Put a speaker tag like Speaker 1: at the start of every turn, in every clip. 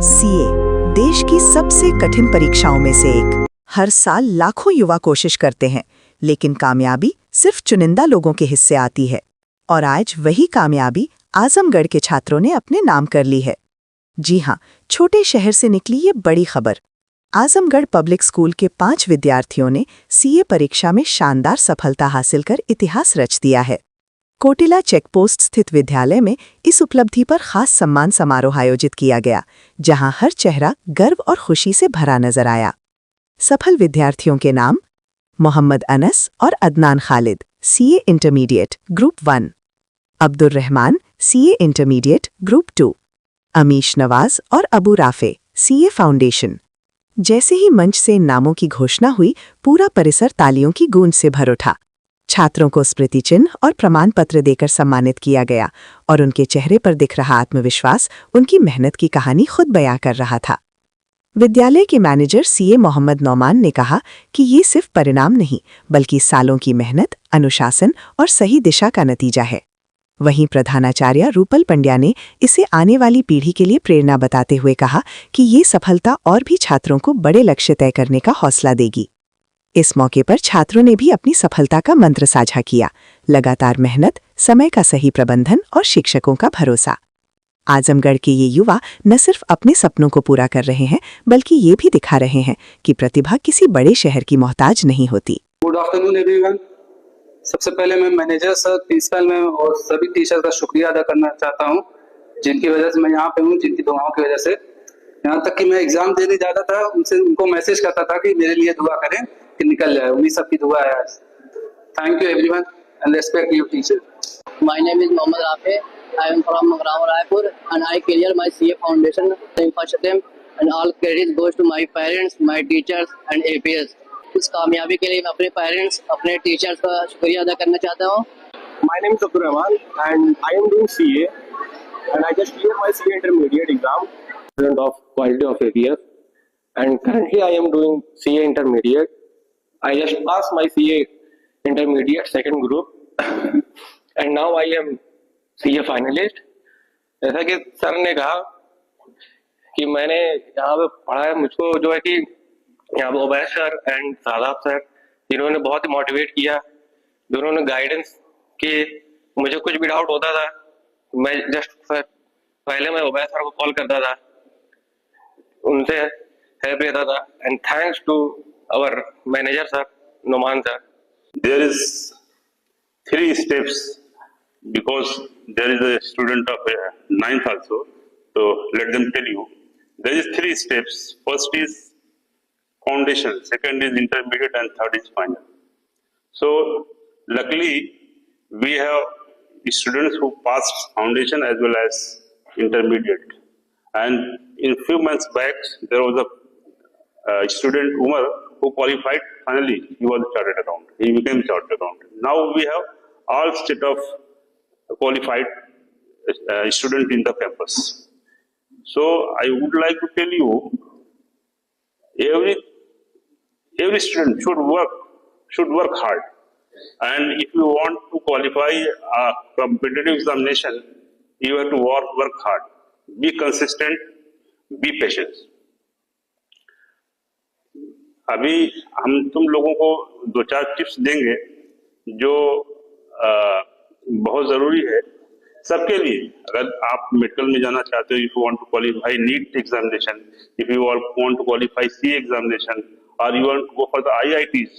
Speaker 1: CA देश की सबसे कठिन परीक्षाओं में से एक। हर साल लाखों युवा कोशिश करते हैं, लेकिन कामयाबी सिर्फ चुनिंदा लोगों के हिस्से आती है। और आज वही कामयाबी आजमगढ़ के छात्रों ने अपने नाम कर ली है। जी हाँ, छोटे शहर से निकली ये बड़ी खबर। आजमगढ़ पब्लिक स्कूल के 5 विद्यार्थियों ने सीए परीक्षा में शानदार सफलता हासिल कर इतिहास रच दिया है। कोटिला चेकपोस्ट स्थित विद्यालय में इस उपलब्धि पर खास सम्मान समारोह आयोजित किया गया, जहां हर चेहरा गर्व और खुशी से भरा नजर आया। सफल विद्यार्थियों के नाम: मोहम्मद अनस और Adnan Khalid, CA intermediate group 1, Abdul Rahman, CA intermediate group 2, Amish Nawaz और अबू राफे, सीए फाउंडेशन। जैसे ही मंच से इन नामों की घोषणा हुई, पूरा परिसर तालियों की गूंज से भर उठा। छात्रों को स्मृति चिन्ह और प्रमाण पत्र देकर सम्मानित किया गया, और उनके चेहरे पर दिख रहा आत्मविश्वास उनकी मेहनत की कहानी खुद बयां कर रहा था। विद्यालय के मैनेजर सीए मोहम्मद नौमान ने कहा कि ये सिर्फ परिणाम नहीं, बल्कि सालों की मेहनत, अनुशासन और सही दिशा का नतीजा है। वहीं प्रधानाचार्य रूपल पंड्या ने इसे आने वाली पीढ़ी के लिए प्रेरणा बताते हुए कहा कि ये सफलता और भी छात्रों को बड़े लक्ष्य तय करने का हौसला देगी। इस मौके पर छात्रों ने भी अपनी सफलता का मंत्र साझा किया: लगातार मेहनत, समय का सही प्रबंधन और शिक्षकों का भरोसा। आजमगढ़ के ये युवा न सिर्फ अपने सपनों को पूरा कर रहे हैं, बल्कि ये भी दिखा रहे हैं कि प्रतिभा किसी बड़े शहर की मोहताज नहीं होती।
Speaker 2: Good afternoon everyone. सबसे पहले मैं मैनेजर सर, प्रिंसिपल मैम और सभी टीचर का शुक्रिया अदा करना चाहता हूँ, जिनकी वजह से मैं यहाँ पे हूँ, जिनकी दुआओं की वजह से। यहाँ तक कि मैं एग्जाम देने जाता था, उनको मैसेज करता था कि मेरे लिए दुआ करें कि निकल जाए। उन्हीं सबकी दुआ है आज। Thank you everyone and respect you teacher.
Speaker 3: My name is Mohammad Rafe. I am from Magrav Raipur and I clear my CA foundation in first attempt, and all credit goes to my parents, my teachers and APS. इस कामयाबी के लिए मैं अपने parents, अपने teachers का शुक्रिया अदा करना चाहता हूँ।
Speaker 4: My name is Abdul Rahman and I am doing CA and I just cleared my CA intermediate exam. Student of quality of APS and currently I am doing CA intermediate. I just passed my CA intermediate second group and now I am CA finalist. जैसा कि sir ने कहा कि मैंने यहाँ पे पढ़ा है, मुझको जो है कि यहाँ पे Ubaid sir and Shadab sir, जिन्होंने बहुत ही मोटिवेट किया, जिन्होंने गाइडेंस की। मुझे कुछ भी डाउट होता था, मैं जस्ट पहले मैं उबैद सर को कॉल करता था, उनसे हेल्प लेता था। And thanks to our manager sir Noman sir.
Speaker 5: There is 3 steps because there is a student of 9th also, so let them tell you. There is 3 steps. First is foundation, second is intermediate, and third is final. So luckily we have students who passed foundation as well as intermediate. And in few months back there was a student Umar who qualified finally. He was a chartered accountant. He became chartered accountant. Now we have all state of qualified student in the campus. So I would like to tell you, every student should work hard, and if you want to qualify a competitive examination, you have to work hard, be consistent, be patient. अभी हम तुम लोगों को 2-4 tips देंगे जो बहुत जरूरी है सबके लिए। अगर आप मेडिकल में जाना चाहते हो, if you want to qualify NEET examination, if you want to qualify C examination, और you want to go for the IITs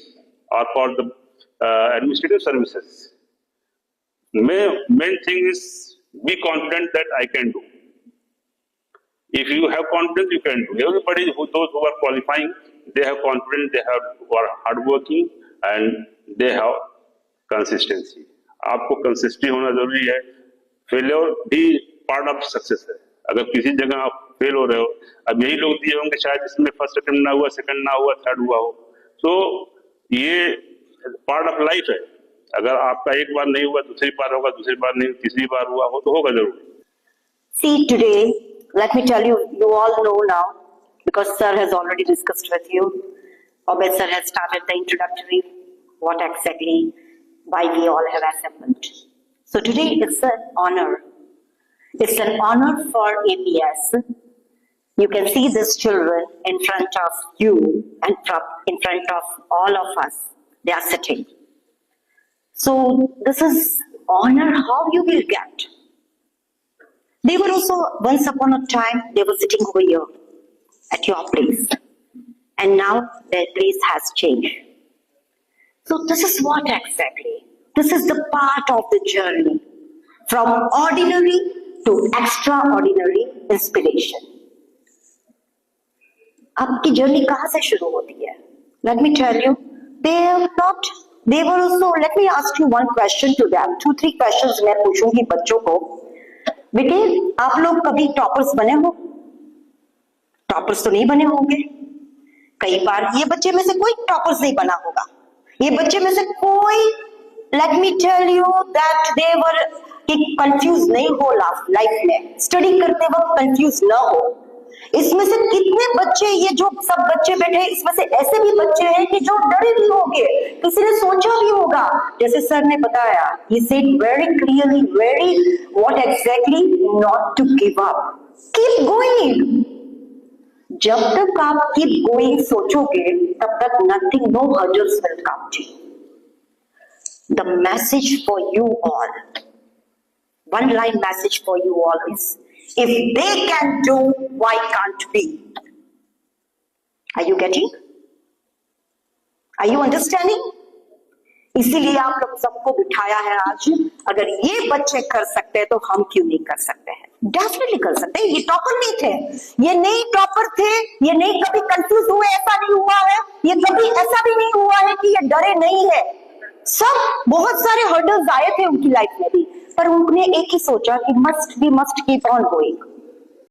Speaker 5: और for the administrative services, main thing is be confident that I can do. If you have confidence, you can do. Everybody those who are qualifying, they have confidence, they are hardworking, and they have consistency. आपको consistent होना जरूरी है। Failure भी part of success है। अगर किसी जगह आप फेल हो रहे हो, अब यही लोग दिए होंगे शायद इसमें फर्स्ट अटेम्प्ट ना हुआ, सेकंड ना हुआ, थर्ड हुआ हो, तो ये पार्ट ऑफ लाइफ है। अगर आपका एक बार नहीं हुआ, दूसरी बार होगा, दूसरी बार नहीं, तीसरी बार हुआ हो तो होगा जरूर।
Speaker 6: See, today, let me tell you, you all know now, because sir has already discussed with you. Obed sir has started the introductory, what exactly, why we all have assembled. So today it's an honor. It's an honor for APS You can see these children in front of you and in front of all of us. They are sitting. So this is honor how you will get. They were also, once upon a time, they were sitting over here at your place. And now their place has changed. So this is what exactly? This is the part of the journey. From ordinary to extraordinary inspiration. आपकी journey कहाँ से शुरू होती है? Let me tell you, they were also, let me ask you one question to them. 2-3 questions मैं पूछूंगी बच्चों को. बेटे, आप लोग कभी टॉपर्स बने हो? टॉपर्स तो नहीं बने होंगे. कई बार ये बच्चे में से कोई टॉपर्स नहीं बना होगा. ये बच्चे में से कोई, let me tell you that they were, कि कंफ्यूज नहीं हो लाइफ में, स्टडी करते वक्त कंफ्यूज ना हो. इसमें से कितने बच्चे, ये जो सब बच्चे बैठे हैं, इसमें से ऐसे भी बच्चे हैं कि जो डरे भी होंगे, किसी ने सोचा भी होगा, जैसे सर ने बताया, he said very clearly, what exactly, not to give up, keep going. जब तक आप keep going सोचोगे, तब तक nothing, no hurdles will come to you. The message for you all, one line message for you all is, if they can do, why can't we? Are you getting? Are you understanding? इसीलिए आप लोग सबको बिठाया है आज. अगर ये बच्चे कर सकते हैं तो हम क्यों नहीं कर सकते हैं? डेफिनेटली कर सकते हैं. ये टॉपर नहीं थे, ये नहीं टॉपर थे, ये नहीं कभी कंफ्यूज हुए, ऐसा नहीं हुआ है. ये कभी ऐसा भी नहीं हुआ है कि ये डरे नहीं है. सब बहुत सारे हर्डल्स आए थे उनकी लाइफ में भी, पर उन्होंने एक ही सोचा कि मस्ट कीप ऑन गोइंग.